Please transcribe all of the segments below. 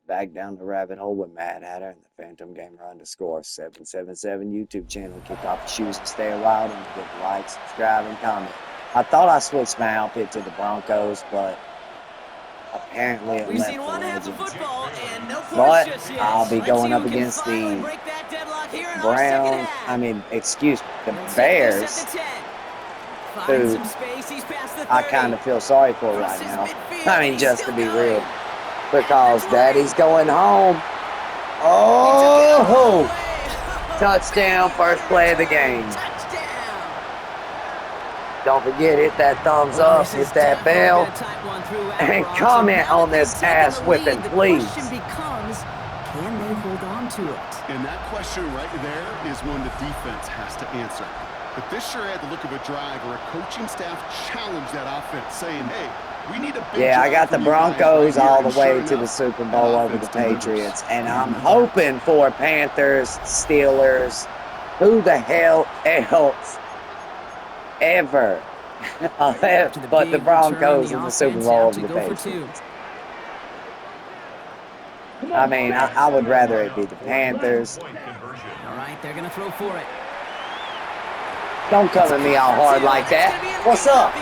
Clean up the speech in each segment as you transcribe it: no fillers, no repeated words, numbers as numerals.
Back down the rabbit hole with Mad Hatter and the Phantom Gamer underscore 777 YouTube channel. Kick off your shoes and stay a while. Don't forget to like, subscribe, and comment. I thought I switched my outfit to the Broncos, but apparently it left the Legends. But I'll be going up against the the Bears, who I kind of feel sorry for right now. I mean, just to be real. Because Daddy's going home. Oh! Touchdown, first play of the game. Don't forget, hit that thumbs up, hit that bell, and comment on this ass whipping, please. Can they hold on to it? And that question right there is one the defense has to answer. But this sure had the look of a drive where a coaching staff challenged that offense, saying, hey, we need a big yeah, I got the Broncos all the way to the Super Bowl over the Patriots, and I'm hoping for Panthers, Steelers, who the hell else ever, but the Broncos in the Super Bowl over the Patriots. I mean, I would rather it be the Panthers. All right, they're going to throw for it. Don't come at me all hard like that. What's up?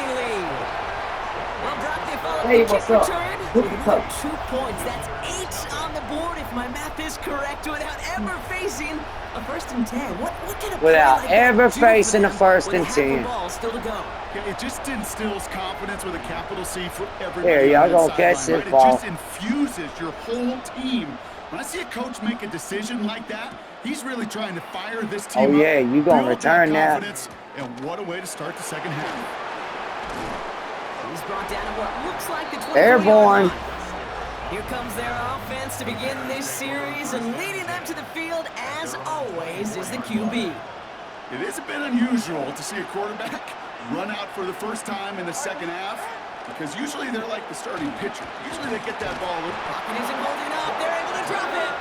Hey, what's up? 2 points. That's 8 on the board, if my math is correct, without ever facing a 1st and 10. What can a without ever facing a 1st and 10. Still to go. Yeah, it just instills confidence with a capital C for everybody. Here, y'all gonna catch this ball. It just infuses your whole team. When I see a coach make a decision like that, he's really trying to fire this team. Oh yeah, you gonna return that? And what a way to start the second half. He's brought down to what looks like the 20. Airborne. Here comes their offense to begin this series, and leading them to the field, as always, is the QB. It is a bit unusual to see a quarterback run out for the first time in the second half, because usually they're like the starting pitcher. Usually they get that ball. Pocket isn't holding up. They're able to drop it.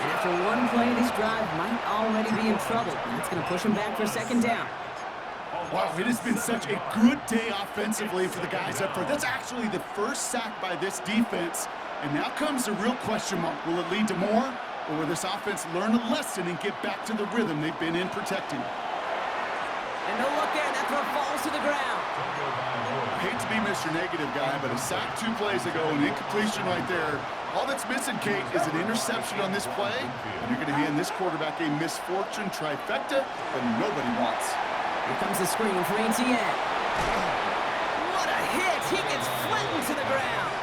And after one play, this drive might already be in trouble. That's going to push him back for a second down. Wow, it has been such a good day offensively for the guys up front. That's actually the first sack by this defense. And now comes the real question mark. Will it lead to more? Or will this offense learn a lesson and get back to the rhythm they've been in protecting? And no look there, and that throw falls to the ground. I hate to be Mr. Negative guy, but a sack 2 plays ago, an incompletion right there. All that's missing, Kate, is an interception on this play. And you're going to hand this quarterback a misfortune trifecta that nobody wants. Here comes the screen for Etienne. What a hit! He gets flattened to the ground.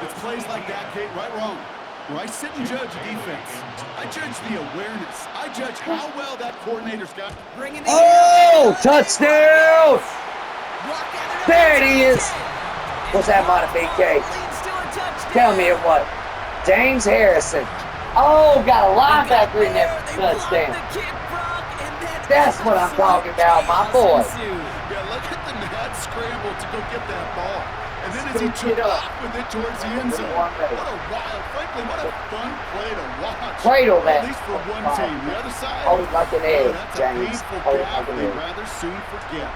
It's plays like that, Kate, right wrong. Where I sit and judge defense, I judge the awareness. I judge how well that coordinator's got. Oh, touchdown! There it is. What's that might have been, Kate? Tell me it was. James Harrison. Oh, got a linebacker in there for touchdown. That's what I'm talking about, my boy. Yeah, look at the mad scramble to go get that ball. And then as he took off with it towards the end zone. What a wild, frankly, what a fun play to watch. Cradle that. At least for one team. The other side. Hold it like an egg, that's James. a painful Hold it gap like an they'd egg. rather soon forget.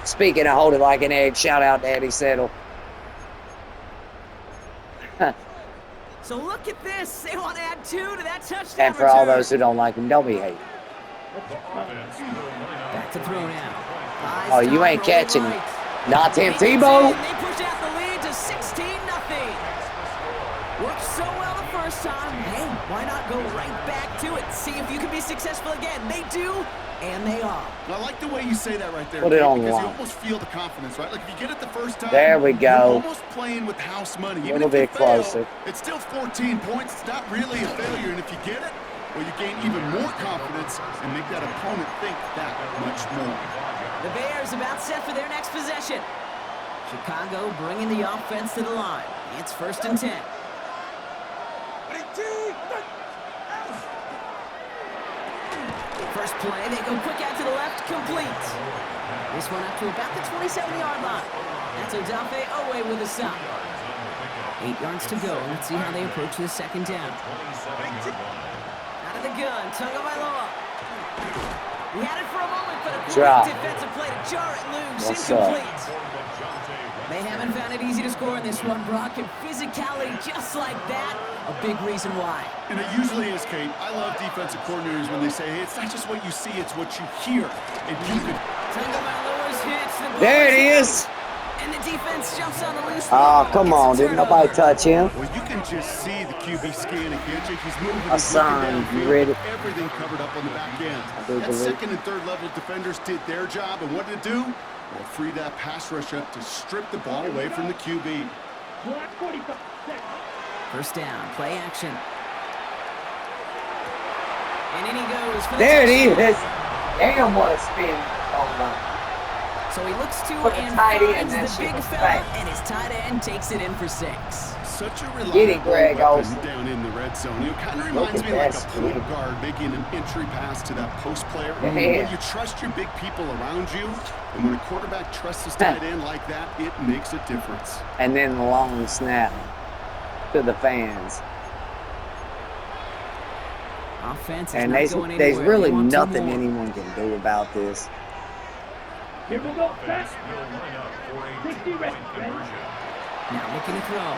Speaking of hold it like an egg, shout out to Eddie Settle. So look at this. They want to add 2 to that touchdown. And for all those who don't like him, don't be hating. Back to throw now. Oh, you ain't catching it. Not Tim Tebow. They push out the lead to 16-0. Worked so well the first time. Hey, why not go right back to it? See if you can be successful again. They do, and they are. I like the way you say that right there. Put it on because line. you almost feel the confidence, right? Like if you get it the first time, There we go. You're almost playing with house money. A little bit closer. It's still 14 points. It's not really a failure. And if you get it, well, you gain even more confidence and make that opponent think that much more. The Bears about set for their next possession. Chicago bringing the offense to the line. It's 1st and 10. First play, they go quick out to the left, complete. This one up to about the 27-yard line. That's Odafe Owe with a stop. 8 yards to go. Let's see how they approach this second down. Out of the gun, Tagovailoa. We had it for a moment, but a quick defensive play to jar it loose. What's incomplete. They have haven't found it easy to score in this one, Brock, and physicality just like that, a big reason why. And it usually is, Kate. I love defensive coordinators when they say, hey, it's not just what you see, it's what you hear. And you could... Tagovailoa's hits. The There it is. And the defense jumps on the loose. Oh, come on. Didn't nobody touch him? Well, you can just see the QB scanning, can't you? He's moving. Hassan, you ready? Everything covered up on the back end. That second and third level defenders did their job, and what did it do? Well, free that pass rush up to strip the ball away from the QB. First down, play action. And in he goes. For the There it touchdown. is. Damn, what a spin. Oh, my. So he looks to Put the and tight end, finds that the shit big was fella, fake. and his tight end takes it in for 6. Such a reliable Get it, Greg weapon Olsen. down in the red zone. It kind of Look reminds at me like that a point speed. guard making an entry pass to that post player. Yeah. When you trust your big people around you, and when a quarterback trusts his tight end like that, it makes a difference. And then the long snap to the fans. Offense is And not going there's anywhere. really They want two nothing more. anyone can do about this. Here we go. Back. 60 ready. Now looking to throw.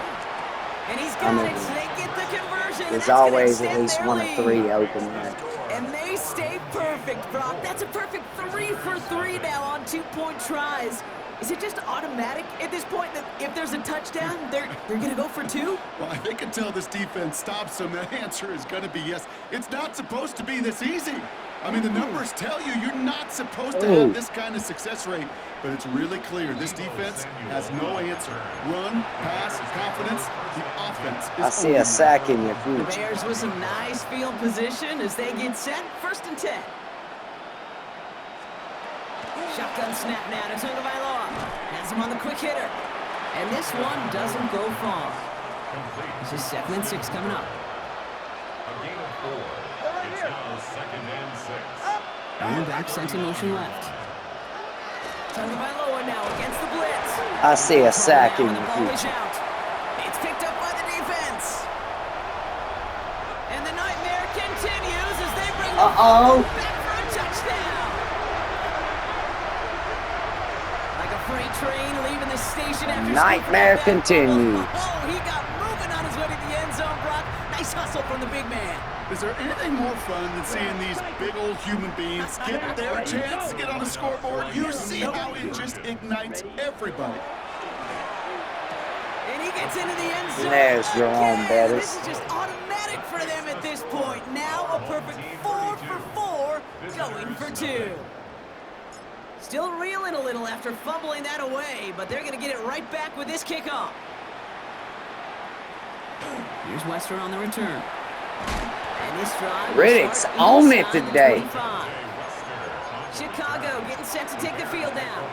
And he's I got know. it. So they get the conversion. There's That's gonna always at extend least their one of lead. 3 open there. And they stay perfect, Brock. That's a perfect 3 for 3 now on 2-point tries. Is it just automatic at this point that if there's a touchdown, they're going to go for 2? Well, I think until this defense stops them, that answer is going to be yes. It's not supposed to be this easy. I mean, the numbers tell you you're not supposed to have this kind of success rate, but it's really clear this defense has no answer. Run, pass, confidence, the offense is I see owning a it. sack in your The future. Bears with some nice field position as they get set. 1st and 10. Shotgun snap now to Tagovailoa. Has him on the quick hitter. And this one doesn't go far. This is 2nd and 6 coming up. Running back sent in motion left. Tagovailoa now against the blitz. I see a sack in And your the ball is future. out. It's picked up by the defense. And the nightmare continues as they bring the Uh-oh. back for a touchdown. Like a freight train leaving the station after Nightmare scooping that back. continues. Oh, he got moving on his way to the end zone, Brock. Nice hustle from the big man. Is there anything more fun than seeing these big old human beings get their chance to get on the scoreboard? You see how it just ignites everybody. And he gets into the end zone. There's Jerome again. Bettis. This is just automatic for them at this point. Now a perfect 4 for 4, going for 2. Still reeling a little after fumbling that away, but they're going to get it right back with this kickoff. Here's Western on the return. And this drive will Riddick's start on it inside the today. 25. Chicago getting set to take the field down.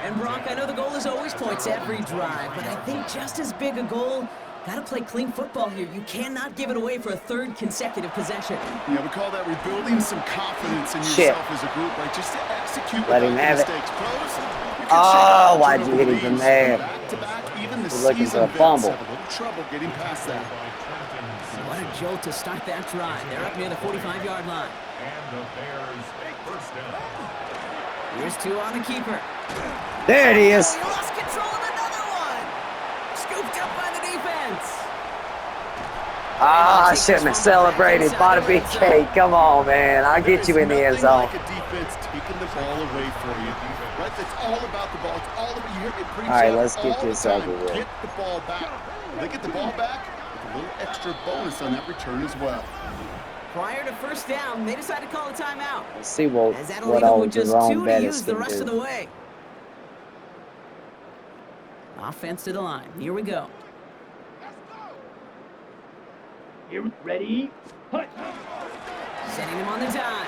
And Brock, I know the goal is always points every drive, but I think just as big a goal, got to play clean football here. You cannot give it away for a 3rd consecutive possession. Yeah, we call that rebuilding some confidence in Shit. yourself as a group, right? Just to execute Let without him have it. mistakes. Pros, you can Oh, shake out why'd you hit him from leads. there? Back-to-back, even the He's looking for a seasoned vets fumble. have a little trouble getting past that. What a jolt to start that drive. They're up near the 45-yard line. Here's 2 on the keeper. There it is. Oh, he lost control of another one. Scooped up by the defense. Ah, I shouldn't have celebrated. Bought a big cake. Come on, man. I'll get you in the end There's zone. nothing like a defense taking the ball away from you. Right? That's all about the ball. It's all about, you hear me preach All right, that let's get all the this time. over with. Get the ball back. They get the ball back with a little extra bonus on that return as well. Prior to 1st down, they decided to call a timeout. Let's see what As that'll what leave them old with just Jerome 2 to Bettis use the can rest of the do. way. Offense to the line. Here we go. Here, ready. Hut. Setting him on the dive.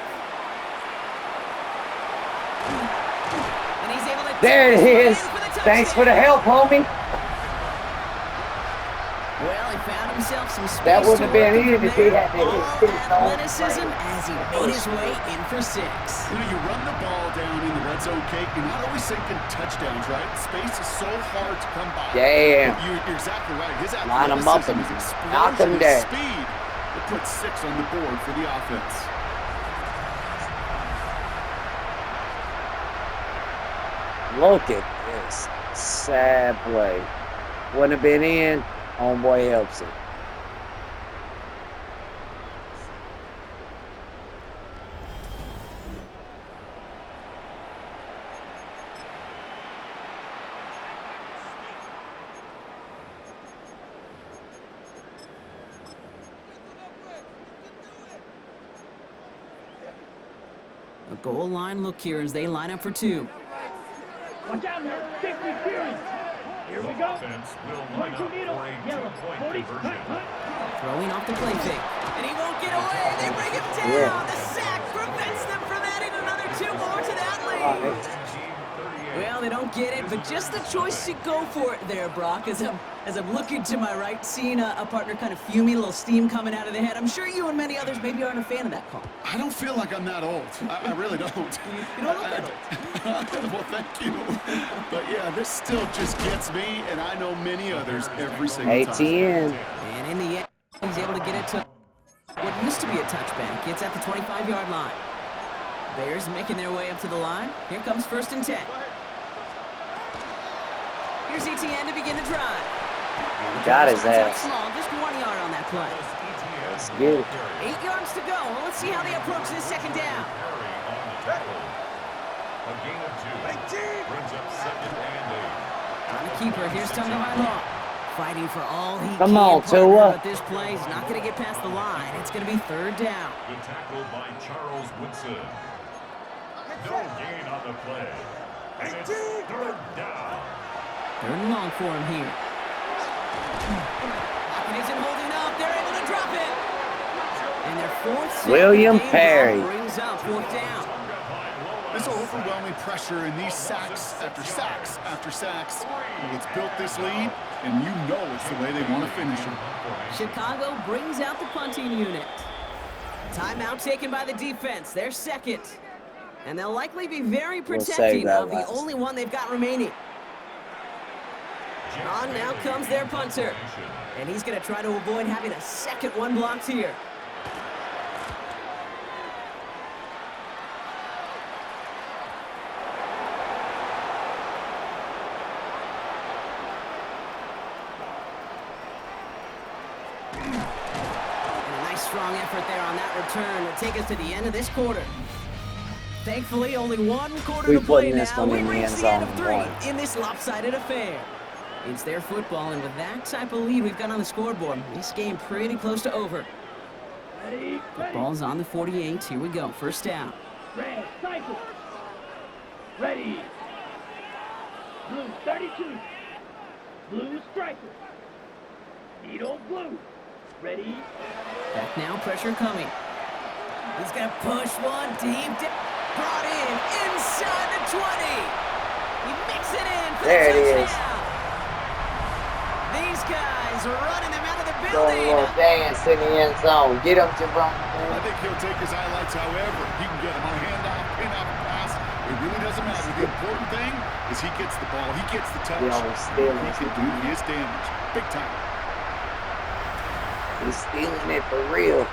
And he's able to There it take is. this one in for the Thanks for the touchdown. help, homie. Well, he found himself some space That wouldn't to have been work easy from if he there. had to All hit his own athleticism as he made his way in for 6. You know, you run the ball down in the red zone, Kate. You're not always thinking touchdowns, right? Space is so hard to come by. Damn. You're exactly right. His Line 'em up athleticism, and his knock 'em explosion, his down. speed, it puts 6 on the board for the offense. Look at this. Sad play. Wouldn't have been in. Homeboy helps it. A goal line look here as they line up for two. Watch out now. 50 series. Here we go. Point to needle. Yellow. 40. Hut. Throwing off the play fake. And he won't get away. They bring him down. Yeah. The sack prevents them from adding another two more to that lead. Well, they don't get it, but just the choice to go for it there, Brock. As I'm looking to my right, seeing a partner kind of fuming, a little steam coming out of the head. I'm sure you and many others maybe aren't a fan of that call. I don't feel like I'm that old. I really don't. You don't look that old. Well, thank you. But yeah, this still just gets me, and I know many others every single time. ATN. And in the end, he's able to get it to what used to be a touchback. It's at the 25-yard line. Bears making their way up to the line. Here comes 1st and 10. Here's ETN to begin the drive. Got his Starts out ass. small, just 1 yard on that play. Let's get it. 8 yards to go. Well, let's see how they approach this second down. A gain of 2. Brings up 2nd and 8. On the keeper, here's Tagovailoa. Fighting for all he Come can. on, partner, Tua. But this play is not going to get past the line. It's going to be 3rd down. Good tackle by Charles Woodson. No gain on the play. And it's 3rd down. 3rd and long for him here. Lockett isn't holding up. They're able to drop it. And their 4th sack William of the game Perry. brings up 4th down. This overwhelming pressure and these sacks after sacks after sacks. Well, it's built this lead, and you know it's the way they want to finish it. Chicago brings out the punting unit. Timeout taken by the defense. They're 2nd. And they'll likely be very We'll save protecting that of the last. only one they've got remaining. On now comes their punter. And he's going to try to avoid having a second one blocked here. And a nice strong effort there on that return to take us to the end of this quarter. Thankfully, only 1 quarter We to play putting this now. one We in the reach end the end of zone 3 once. in this lopsided affair. It's their football, and with that type of lead we've got on the scoreboard, this game pretty close to over. Ready. Ready. Ball's on the 48. Here we go. 1st down. Red. Cycle. Ready. Blue 32. Blue striker. Needle blue. Ready. Back now, pressure coming. He's going to push one deep. Brought in inside the 20. He makes it in for There the it is. touchdown. These guys are running them out of the Doing a building. little dance in the end zone. Get him, Javon. I think he'll take his highlights however. He can get him on a handoff, pin off a pass. It really doesn't matter. The important thing is he gets the ball. He gets the touch. You know, stealing He it. can do his damage. Big time. He's stealing it for real.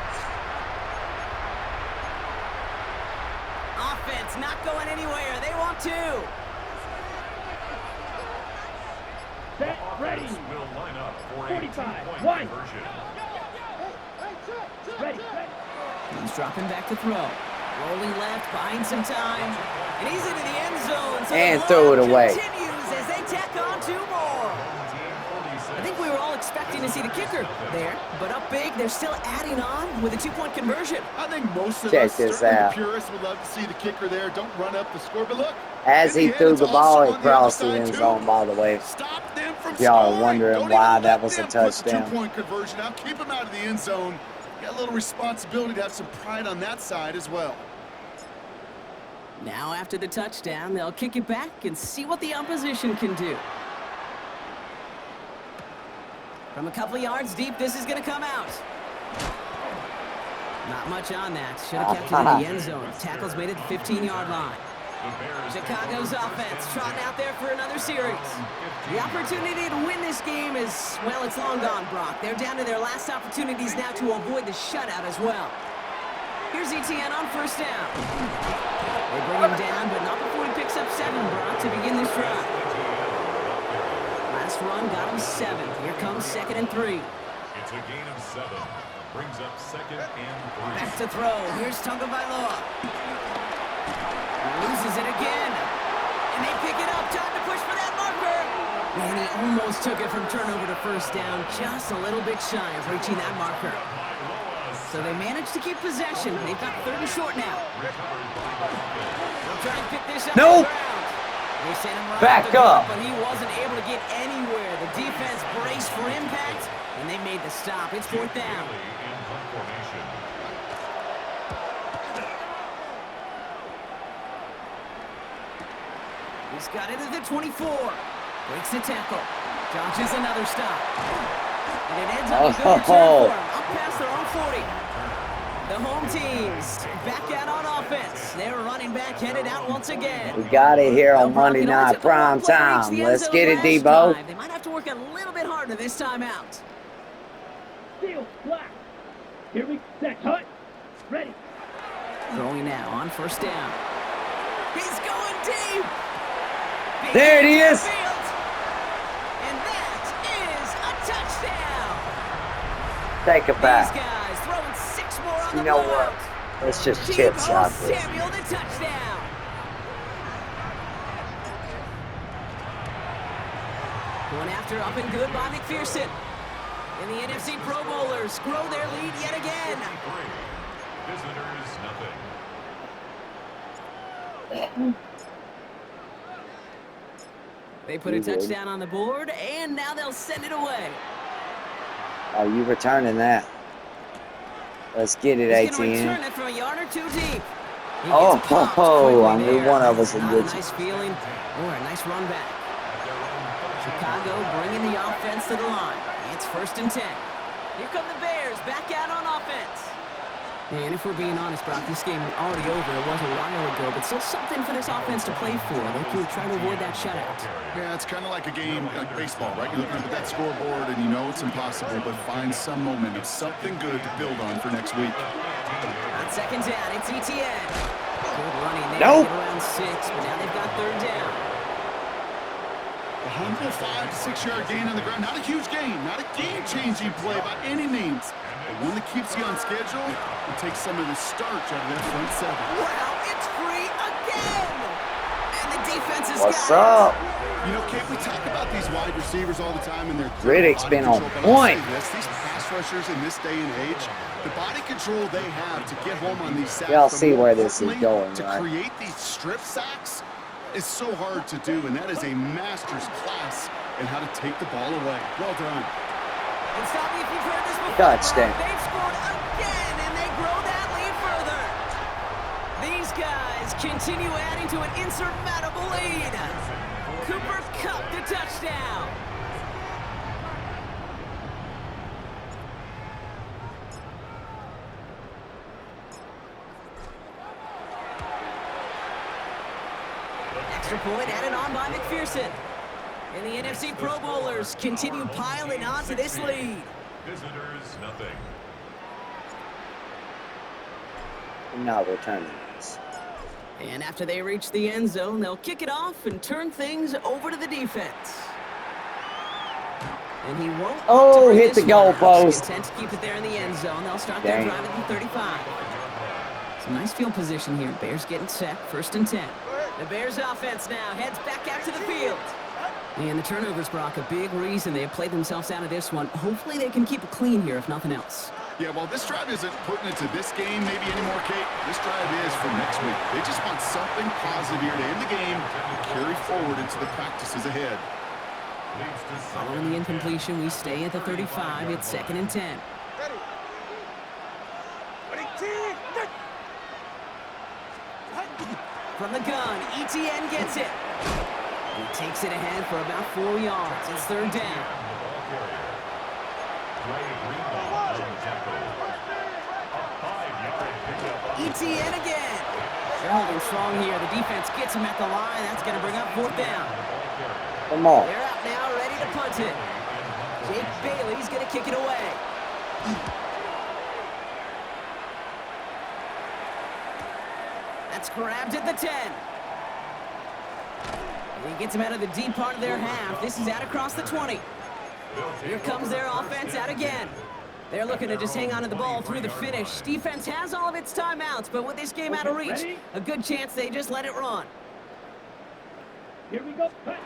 Offense not going anywhere. They want to. Set. Ready. Will line up for a 45. 2-point One. conversion. Ready. Ready. He's dropping back to throw. Rolling left, buying some time. And he's into the end zone. So And the throw it block away. continues as they tack on 2 more. I think we were all expecting to see the kicker there, but up big, they're still adding on with a 2-point conversion. I think most of Check us, this certainly out. the purists, would love to see the kicker there. Don't run up the score, but look. As in he the end, threw it's the also ball on the other across the side, end too. zone, by the way. Stop them from Y'all scoring. wondering Don't why even that let was a them put the touchdown. 2-point conversion. Now keep them out of the end zone. Got a little responsibility to have some pride on that side as well. Now after the touchdown, they'll kick it back and see what the opposition can do. From a couple of yards deep, this is going to come out. Not much on that. Should have kept it in the end zone. Tackles made it the 15-yard line. Chicago's offense trotting out there for another series. The opportunity to win this game is, well, it's long gone, Brock. They're down to their last opportunities now to avoid the shutout as well. Here's ETN on first down. They bring him down, but not before he picks up 7, Brock, to begin this drive. Last run got him 7. Here comes 2nd and 3. It's a gain of 7. Brings up 2nd and 3. Back to throw. Here's Tagovailoa. Loses it again. And they pick it up. Time to push for that marker. And he almost took it from turnover to first down. Just a little bit shy of reaching that marker. So they managed to keep possession. They've got 3rd and short now. They'll try and pick this up. Nope. They sent him right Back up. But he wasn't able to get anywhere. The defense braced for impact, and they made the stop. It's 4th down. He's got it at the 24. Breaks the tackle. Dodges another stop. And it ends up a good return for him. Up past their own 40. The home teams back out on offense. Their running back headed out once again. We got it here on Monday Night Prime Time. Let's get it, Debo. They might have to work a little bit harder this time out. Steal, black. Here we set, hut. Ready. Throwing now on first down. He's going deep. There it is. And that is a touchdown. Take it back. These guys throwing 6 more on You the know blowout. what? Let's just chip Deebo shot this. Samuel the touchdown. Going after up and good by McPherson. And the NFC Pro Bowlers grow their lead yet again. Visitors, nothing. They put a touchdown on the board, and now they'll send it away. Oh, you returning that. Let's get it, He's going to return ATN. it from a yard or 2 deep. He Oh, gets popped I quickly knew there. one of us would Not get a you. nice feeling or a nice run back. Chicago bringing the offense to the line. It's 1st and 10. Here come the Bears back out on offense. And if we're being honest, Brock, this game is already over. It was a while ago, but still something for this offense to play for. They can try to avoid that shutout. Yeah, it's kind of like a game, like baseball, right? You're looking up at that scoreboard and you know it's impossible, but find some momentum, something good to build on for next week. On 2nd down, it's ETN. Good running there. Nope. Get around 6, but now they've got 3rd down. A humble 5 to 6 yard gain on the ground. Not a huge gain, not a game-changing play by any means, but one that keeps you on schedule and takes some of the starch out of that front 7. Wow, it's free again! And the defense has What's got up? You know, Kate, we talk about these wide receivers all the time and their Riddick's body been on control, but I'll say point. this, these pass rushers in this day and age, the body control they have to get home on these sacks. Y'all but see more where this is importantly, going, to right? create these strip sacks is so hard to do, and that is a master's class in how to take the ball away. Well done. And stop me if you've heard this before. Touchdown. They've scored again, and they grow that lead further. These guys continue adding to an insurmountable lead. Cooper Kupp the touchdown. Extra point added on by McPherson. And the NFC Pro Bowlers continue piling onto this lead. Visitors, nothing. I'm not returning this. And after they reach the end zone, they'll kick it off and turn things over to the defense. And he won't. Oh, bring hit this the one out. goalpost. Content to keep it there in the end zone. They'll start their Dang. drive at the 35. Some nice field position here. Bears getting set. 1st and 10. The Bears offense now heads back out to the field. And the turnovers, Brock, a big reason they have played themselves out of this one. Hopefully they can keep it clean here, if nothing else. Yeah, well, this drive isn't putting it to this game maybe anymore, Kate. This drive is for next week. They just want something positive here to end the game and carry forward into the practices ahead. Following the incompletion, we stay at the 35. It's 2nd and 10. From the gun, ETN gets it. He takes it ahead for about 4 yards. It's 3rd down. ETN again. They're holding strong here. The defense gets him at the line. That's going to bring up 4th down. Come on. They're out now, ready to punt it. Jake Bailey's going to kick it away. That's grabbed at the 10. And he gets him out of the deep part of their half. This is out across the 20. Here comes their offense out again. They're looking to just hang on to the ball through the finish. Defense has all of its timeouts, but with this game out of reach, a good chance they just let it run. Here we go. Cut.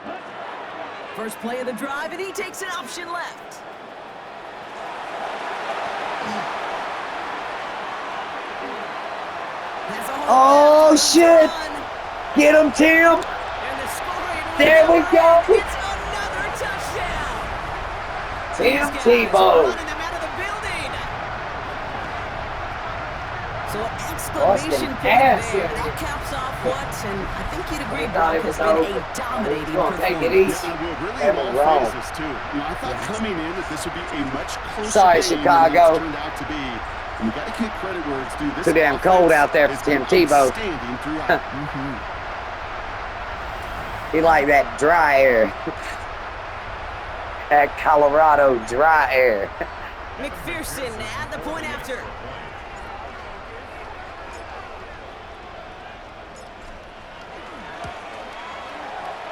First play of the drive, and he takes an option left. That's a whole Oh, shit. Get him, Tim. And the scoring There we go. It's another touchdown. Tim These guys Tebow. running them out of the building. So exclamation point there. That caps off what, and I think you'd agree, Brock, has been a dominating Take it performance. easy. Really in all phases, too. You know, I thought coming in that this would be a much closer Sorry, game Chicago. than it's turned out to be. And you got to give credit where it's due. This Too damn cold out there for has Tim been Tebow. outstanding throughout. He like that dry air. That Colorado dry air. McPherson at the point after.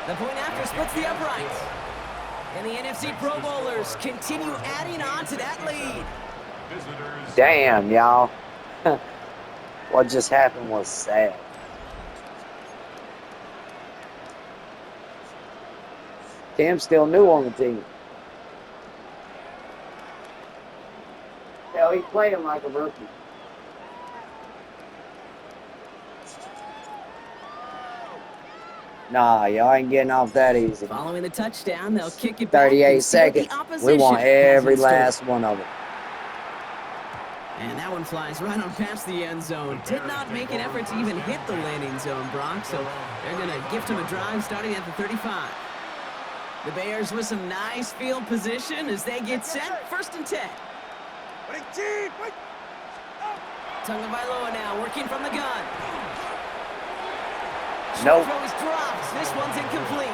The point after splits the uprights. And the NFC Pro Bowlers continue adding on to that lead. Damn, y'all. What just happened was sad. Tim's still new on the team. Hell, he's playing like a rookie. Nah, y'all ain't getting off that easy. Following the touchdown, they'll kick it back 38 and see what the seconds. We opposition want has every in store. last one of them. And that one flies right on past the end zone. Did not make an effort to even hit the landing zone, Brock, so they're going to gift him a drive starting at the 35. The Bears with some nice field position as they get set. 1st and 10. Tagovailoa now working from the gun. Nope. Throw is dropped. This one's incomplete.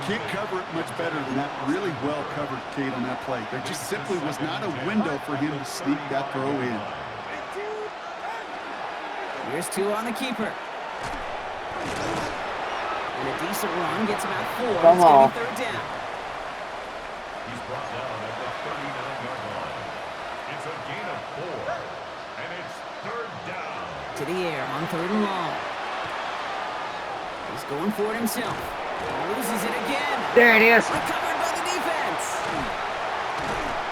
Can't cover it much better than that. Really well covered, Kate, on that play. There just simply was not a window for him to sneak that throw in. Here's 2 on the keeper. And a decent run gets about 4. Come It's going on. to be 3rd down. He's brought down at the 39-yard line. It's a gain of 4, and it's 3rd down. To the air on 3rd and long. He's going for it himself. Loses it again. There it is. Recovered by the defense.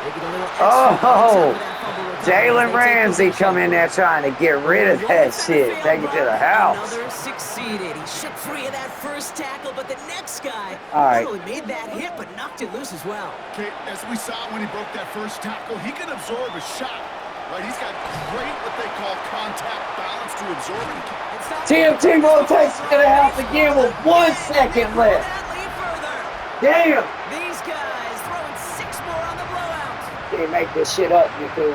They get a little extra Oh, points over that fumble recovery as they Jalen take Ramsey possession. come in there trying to get rid of that shit. Take it to the house. Another succeeded. He shook free of that first tackle, but the next guy All right. not only made that hit, but knocked it loose as well. Kate, as we saw when he broke that first tackle, he can absorb a shot. Right? He's got great what they call contact balance to absorb it. It's not Tim Tebow takes it to the house again with 1 second left. that lead further. Damn. These guys throwing 6 more on the blowout. Can't make this shit up, you two.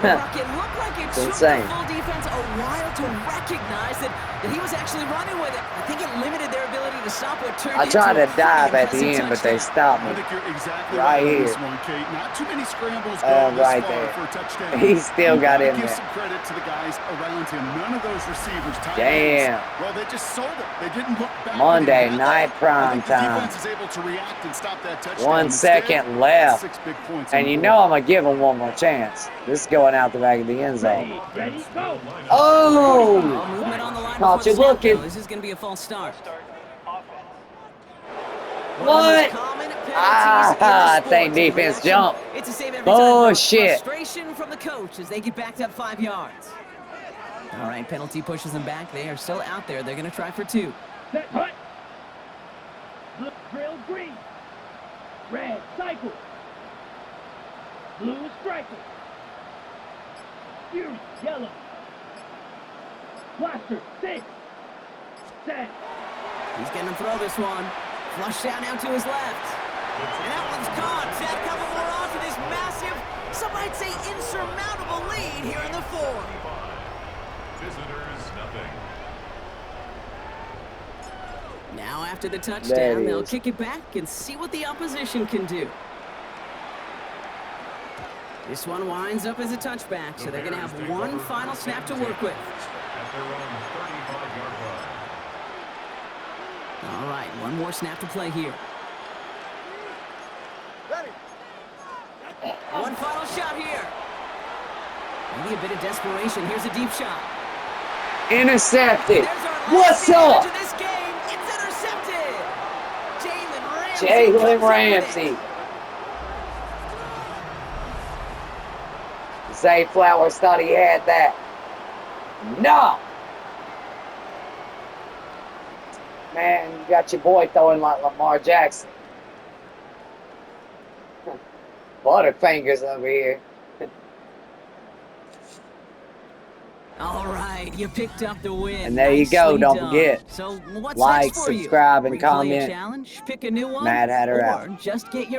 Brock, it looked like it took insane. the full defense a while to recognize that he was actually running with it. I think it limited their ability to stop what turned I into tried to a pretty dive at the impressive end, but they touchdown. stopped I me. think you're exactly Right right on here. this one, Kate. Not too many scrambles go this Right far there. for a touchdown. He still You got gotta in give there. some credit to the guys around him. None of those receivers, tight Damn. ends, well, they just sold it. They didn't look back. Monday when they night had that. prime I think time. The defense is able to react and stop that touchdown. 1 Instead, second left. 6 big points And on you the know board. I'm going to give him one more chance. This is going out the back of the end zone. Ready, go. Oh! All movement on the line Caught before you the snap, looking. though. This is going to be a false start. What? I think defense jumped. It's a save every time. Bullshit. Frustration from the coach as they get backed up 5 yards. All right, penalty pushes them back. They are still out there. They're going to try for 2. Set, hut. Blue, drill, green. Red, cycle. Blue, striker. Fury, yellow. Blaster, 6. Set. He's going to throw this one. Flush down now to his left. And that one's caught. Zach, couple more on for this massive, some might say insurmountable lead here in the 4th. Visitors, nothing. Now after the There touchdown, it they'll is. kick it back and see what the opposition can do. This one winds up as a touchback, so they're going to have one final snap to work with. At their own 35-yard line. All right, one more snap to play here. One final shot here. Maybe a bit of desperation. Here's a deep shot. Intercepted. There's our What's last up? of this game. It's intercepted. Jalen Ramsey. Jalen comes up with Ramsey. it. Zay Flowers thought he had that. No. Man, you got your boy throwing like Lamar Jackson. Butterfingers over here. All right, you picked up the win. And there you go. Nicely Don't done. forget, So what's like, next for you? subscribe, and Replay a comment. challenge, pick a new one, Matt Hatter or out. just get your